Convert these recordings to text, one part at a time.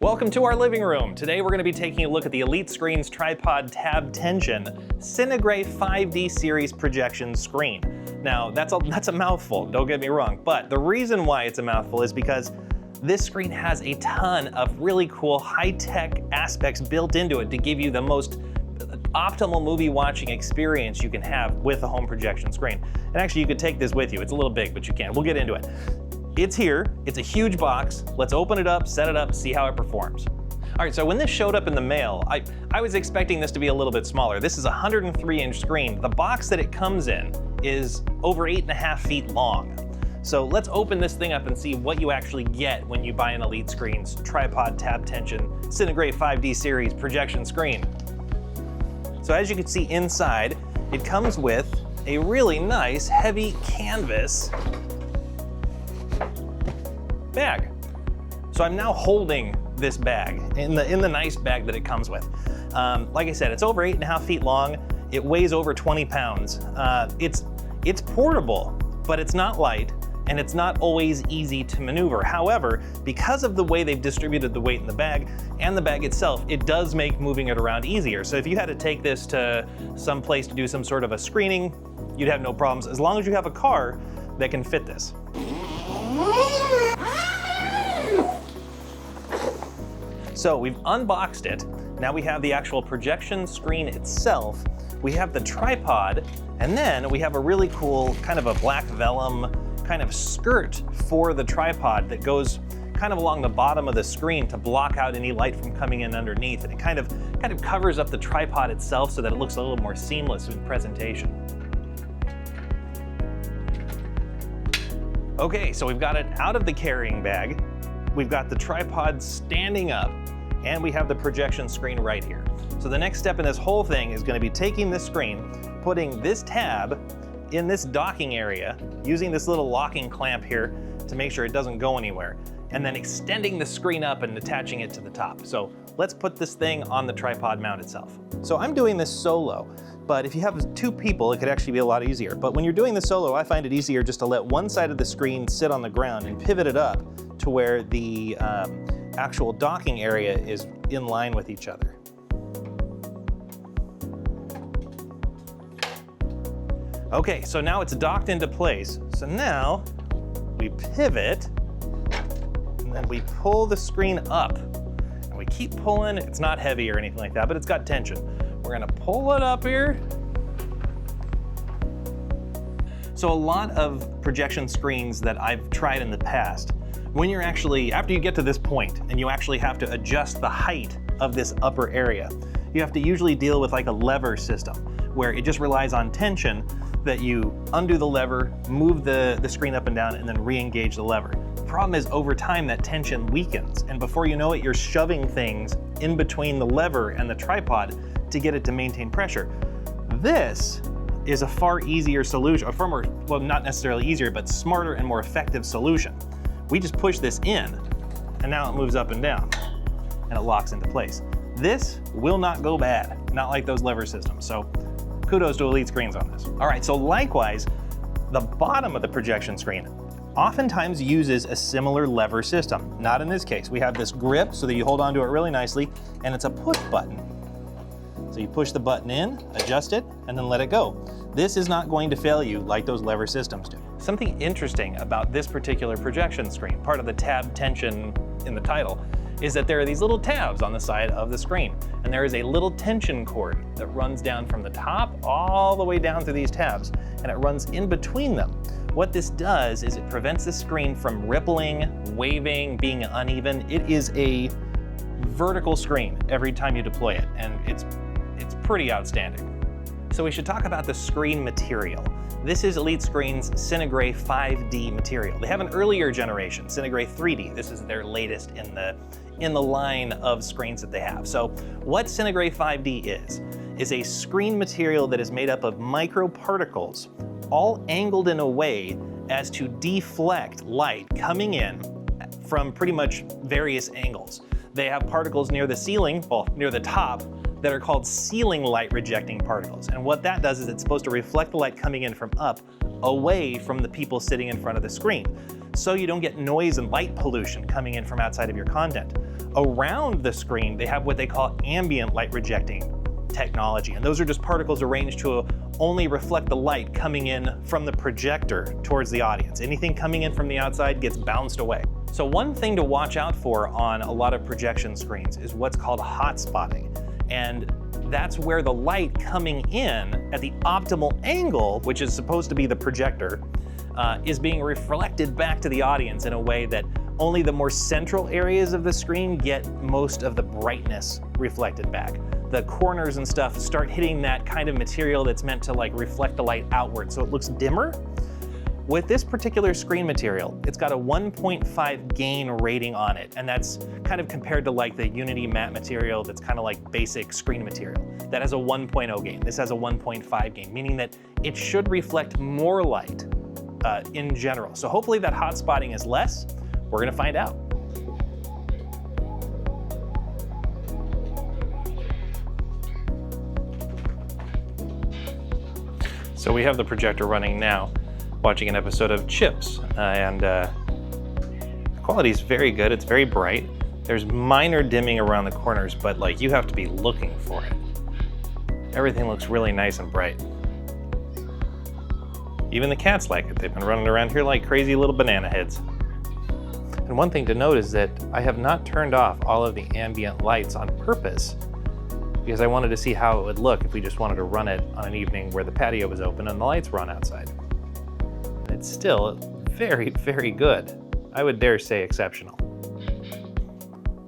Welcome to our living room. Today we're going to be taking a look at the Elite Screen's tripod tab tension CineGrey 5D series projection screen. Now that's a mouthful, don't get me wrong, but the reason why it's a mouthful is because this screen has a ton of really cool high-tech aspects built into it to give you the most optimal movie watching experience you can have with a home projection screen. And actually you could take this with you. It's a little big, but you can. We'll get into it. It's here, it's a huge box. Let's open it up, set it up, see how it performs. All right, so when this showed up in the mail, I was expecting this to be a little bit smaller. This is a 103-inch screen. The box that it comes in is over 8.5 feet long. So let's open this thing up and see what you actually get when you buy an Elite Screen's tripod tab tension CineGrey 5D series projection screen. So as you can see inside, it comes with a really nice heavy canvas bag. So I'm now holding this bag in the nice bag that it comes with. Like I said, it's over 8.5 feet long. It weighs over 20 pounds. It's portable, but it's not light, and it's not always easy to maneuver. However, because of the way they've distributed the weight in the bag and the bag itself, it does make moving it around easier. So if you had to take this to some place to do some sort of a screening, you'd have no problems, as long as you have a car that can fit this. So we've unboxed it. Now we have the actual projection screen itself. We have the tripod, and then we have a really cool kind of a black vellum kind of skirt for the tripod that goes kind of along the bottom of the screen to block out any light from coming in underneath. And it kind of covers up the tripod itself so that it looks a little more seamless in presentation. Okay, so we've got it out of the carrying bag. We've got the tripod standing up, and we have the projection screen right here. So the next step in this whole thing is going to be taking this screen, putting this tab in this docking area, using this little locking clamp here to make sure it doesn't go anywhere, and then extending the screen up and attaching it to the top. So let's put this thing on the tripod mount itself. So I'm doing this solo, but if you have two people, it could actually be a lot easier. But when you're doing this solo, I find it easier just to let one side of the screen sit on the ground and pivot it up to where the actual docking area is in line with each other. Okay, so now it's docked into place. So now we pivot, and then we pull the screen up. And we keep pulling. It's not heavy or anything like that, but it's got tension. We're gonna pull it up here. So a lot of projection screens that I've tried in the past, when you're actually, after you get to this point and you actually have to adjust the height of this upper area, you have to usually deal with like a lever system where it just relies on tension that you undo the lever, move the screen up and down, and then re-engage the lever. The problem is over time that tension weakens, and before you know it, you're shoving things in between the lever and the tripod to get it to maintain pressure. This is a far easier solution, a far more, well, not necessarily easier, but smarter and more effective solution. We just push this in, and now it moves up and down, and it locks into place. This will not go bad, not like those lever systems. So kudos to Elite Screens on this. All right, so likewise, the bottom of the projection screen oftentimes uses a similar lever system. Not in this case. We have this grip so that you hold onto it really nicely, and it's a push button. So you push the button in, adjust it, and then let it go. This is not going to fail you like those lever systems do. Something interesting about this particular projection screen, part of the tab tension in the title, is that there are these little tabs on the side of the screen, and there is a little tension cord that runs down from the top all the way down through these tabs, and it runs in between them. What this does is it prevents the screen from rippling, waving, being uneven. It is a vertical screen every time you deploy it, and it's pretty outstanding. So we should talk about the screen material. This is Elite Screen's CineGrey 5D material. They have an earlier generation, CineGrey 3D. This is their latest in the line of screens that they have. So what CineGrey 5D is a screen material that is made up of microparticles, all angled in a way as to deflect light coming in from pretty much various angles. They have particles near the ceiling, well, near the top, that are called ceiling light rejecting particles. And what that does is it's supposed to reflect the light coming in from up away from the people sitting in front of the screen, so you don't get noise and light pollution coming in from outside of your content. Around the screen, they have what they call ambient light rejecting technology, and those are just particles arranged to only reflect the light coming in from the projector towards the audience. Anything coming in from the outside gets bounced away. So one thing to watch out for on a lot of projection screens is what's called hot spotting. And that's where the light coming in at the optimal angle, which is supposed to be the projector, is being reflected back to the audience in a way that only the more central areas of the screen get most of the brightness reflected back. The corners and stuff start hitting that kind of material that's meant to like reflect the light outward, so it looks dimmer. With this particular screen material, it's got a 1.5 gain rating on it, and that's kind of compared to like the Unity matte material that's kind of like basic screen material. That has a 1.0 gain. This has a 1.5 gain, meaning that it should reflect more light in general. So hopefully that hot spotting is less. We're gonna find out. So we have the projector running now, watching an episode of 𝗀𝗶𝘁𝗵, and the quality is very good. It's very bright. There's minor dimming around the corners, but like you have to be looking for it. Everything looks really nice and bright. Even the cats like it. They've been running around here like crazy little banana heads. And one thing to note is that I have not turned off all of the ambient lights on purpose, because I wanted to see how it would look if we just wanted to run it on an evening where the patio was open and the lights were on outside. It's still very, very good. I would dare say exceptional.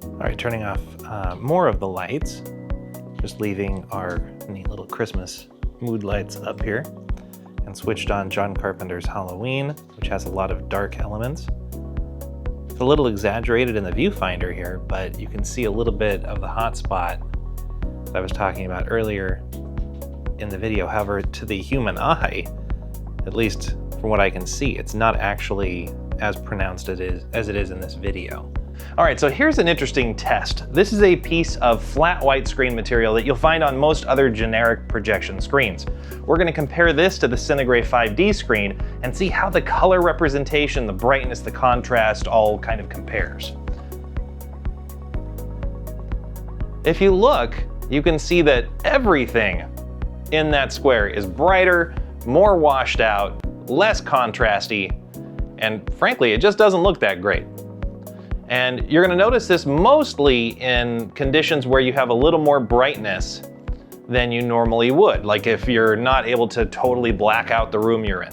All right, turning off more of the lights, just leaving our neat little Christmas mood lights up here, and switched on John Carpenter's Halloween, which has a lot of dark elements. It's a little exaggerated in the viewfinder here, but you can see a little bit of the hot spot that I was talking about earlier in the video. However, to the human eye, at least from what I can see, it's not actually as pronounced as it is in this video. All right, so here's an interesting test. This is a piece of flat white screen material that you'll find on most other generic projection screens. We're gonna compare this to the CineGrey 5D screen and see how the color representation, the brightness, the contrast all kind of compares. If you look, you can see that everything in that square is brighter, more washed out, less contrasty, and frankly, it just doesn't look that great. And you're gonna notice this mostly in conditions where you have a little more brightness than you normally would, like if you're not able to totally black out the room you're in,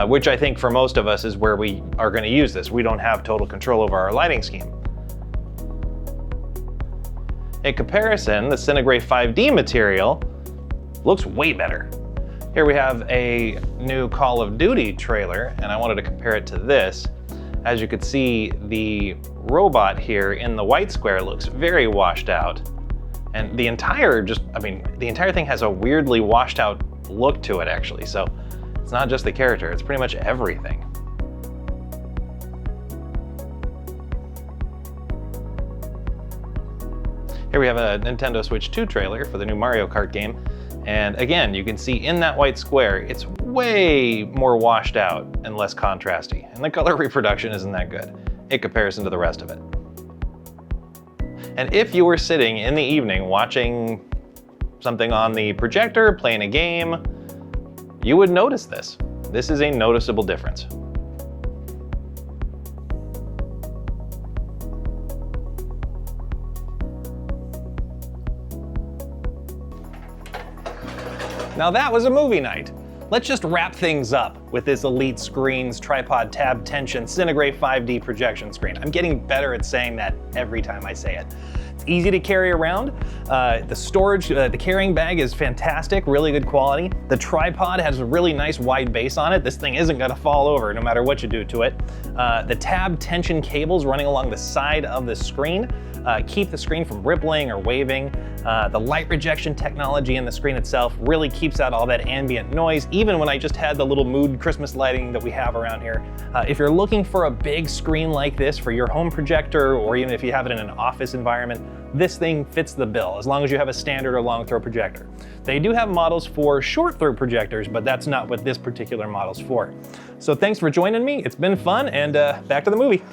which I think for most of us is where we are gonna use this. We don't have total control over our lighting scheme. In comparison, the CineGrey 5D material looks way better. Here we have a new Call of Duty trailer, and I wanted to compare it to this. As you could see, the robot here in the white square looks very washed out. And the entire thing has a weirdly washed out look to it actually. So it's not just the character, it's pretty much everything. Here we have a Nintendo Switch 2 trailer for the new Mario Kart game. And again, you can see in that white square, it's way more washed out and less contrasty. And the color reproduction isn't that good in comparison to the rest of it. And if you were sitting in the evening watching something on the projector, playing a game, you would notice this. This is a noticeable difference. Now that was a movie night. Let's just wrap things up with this Elite Screens Tripod Tab Tension CineGrey 5D projection screen. I'm getting better at saying that every time I say it. It's easy to carry around. The storage, the carrying bag is fantastic, really good quality. The tripod has a really nice wide base on it. This thing isn't gonna fall over no matter what you do to it. The tab tension cables running along the side of the screen keep the screen from rippling or waving. The light rejection technology in the screen itself really keeps out all that ambient noise, even when I just had the little mood Christmas lighting that we have around here. If you're looking for a big screen like this for your home projector, or even if you have it in an office environment, this thing fits the bill, as long as you have a standard or long throw projector. They do have models for short throw projectors, but that's not what this particular model's for. So thanks for joining me. It's been fun, and back to the movie.